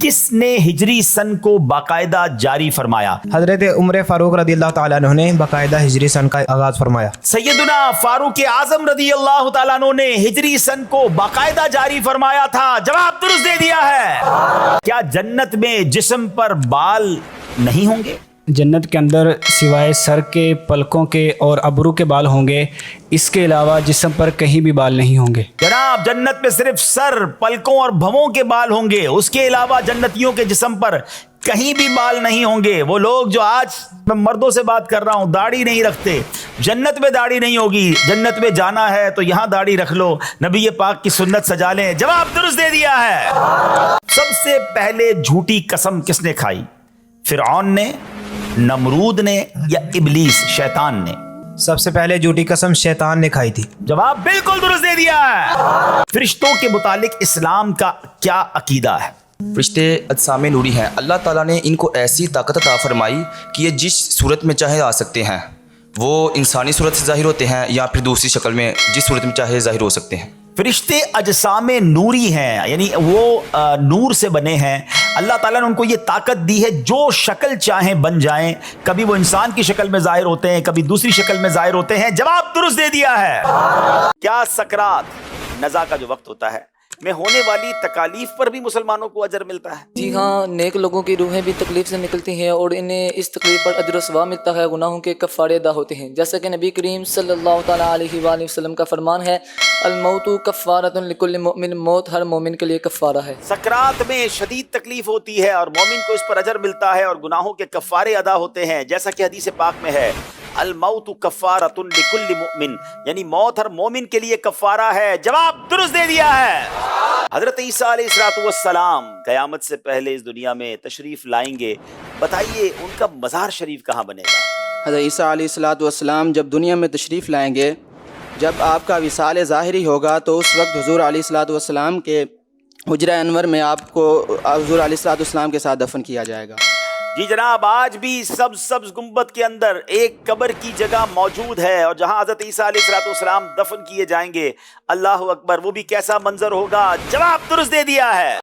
کس نے ہجری سن کو باقاعدہ جاری فرمایا؟ حضرت عمر فاروق رضی اللہ تعالیٰ عنہ نے باقاعدہ ہجری سن کا آغاز فرمایا۔ سیدنا فاروق اعظم رضی اللہ تعالیٰ عنہ نے ہجری سن کو باقاعدہ جاری فرمایا تھا۔ جواب درست دے دیا ہے۔ کیا جنت میں جسم پر بال نہیں ہوں گے؟ جنت کے اندر سوائے سر کے، پلکوں کے اور ابرو کے بال ہوں گے، اس کے علاوہ جسم پر کہیں بھی بال نہیں ہوں گے۔ جناب جنت میں صرف سر، پلکوں اور بھووں کے بال ہوں گے، اس کے علاوہ جنتیوں کے جسم پر کہیں بھی بال نہیں ہوں گے۔ وہ لوگ جو آج میں مردوں سے بات کر رہا ہوں داڑھی نہیں رکھتے، جنت میں داڑھی نہیں ہوگی۔ جنت میں جانا ہے تو یہاں داڑھی رکھ لو، نبی پاک کی سنت سجا لیں۔ جواب درست دے دیا ہے۔ سب سے پہلے جھوٹی قسم کس نے کھائی؟ فرعون نے، نمرود نے یا ابلیس شیطان نے؟ سب سے پہلے جھوٹی قسم شیطان نے کھائی تھی۔ جواب بالکل درست دے دیا ہے۔ فرشتوں کے متعلق اسلام کا کیا عقیدہ ہے؟ فرشتے اجسام نوری ہیں، اللہ تعالیٰ نے ان کو ایسی طاقت عطا فرمائی کہ یہ جس صورت میں چاہے آ سکتے ہیں۔ وہ انسانی صورت سے ظاہر ہوتے ہیں یا پھر دوسری شکل میں جس صورت میں چاہے ظاہر ہو سکتے ہیں۔ فرشتے اجسام نوری ہیں، یعنی وہ نور سے بنے ہیں۔ اللہ تعالیٰ نے ان کو یہ طاقت دی ہے جو شکل چاہیں بن جائیں۔ کبھی وہ انسان کی شکل میں ظاہر ہوتے ہیں، کبھی دوسری شکل میں ظاہر ہوتے ہیں۔ جواب درست دے دیا ہے۔ کیا سکرات نزا کا جو وقت ہوتا ہے میں ہونے والی تکالیف پر بھی مسلمانوں کو اجر ملتا ہے؟ جی ہاں، نیک لوگوں کی روحیں بھی تکلیف سے نکلتی ہیں اور انہیں اس تکلیف پر اجر و ثواب ملتا ہے، گناہوں کے کفارے ادا ہوتے ہیں، جیسا کہ نبی کریم صلی اللہ تعالیٰ علیہ وآلہ وسلم کا فرمان ہے، الموت کفارۃ لکل مؤمن، موت ہر مومن کے لیے کفارہ ہے۔ سکرات میں شدید تکلیف ہوتی ہے اور مومن کو اس پر اجر ملتا ہے اور گناہوں کے کفارے ادا ہوتے ہیں، جیسا کہ حدیث پاک میں ہے، الموت کفارۃ لکل مؤمن، یعنی موت ہر مومن کے لیے کفارہ ہے۔ جواب درست دے دیا ہے۔ حضرت عیسیٰ علیہ السلام قیامت سے پہلے اس دنیا میں تشریف لائیں گے، بتائیے ان کا مزار شریف کہاں بنے گا؟ حضرت عیسیٰ علیہ السلام جب دنیا میں تشریف لائیں گے، جب آپ کا وصال ظاہری ہوگا تو اس وقت حضور علیہ السلام کے حجرہ انور میں آپ کو حضور علیہ السلام کے ساتھ دفن کیا جائے گا۔ جی جناب، آج بھی سبز گنبد کے اندر ایک قبر کی جگہ موجود ہے اور جہاں حضرت عیسیٰ علیہ السلام دفن کیے جائیں گے۔ اللہ اکبر، وہ بھی کیسا منظر ہوگا؟ جواب درست دے دیا ہے۔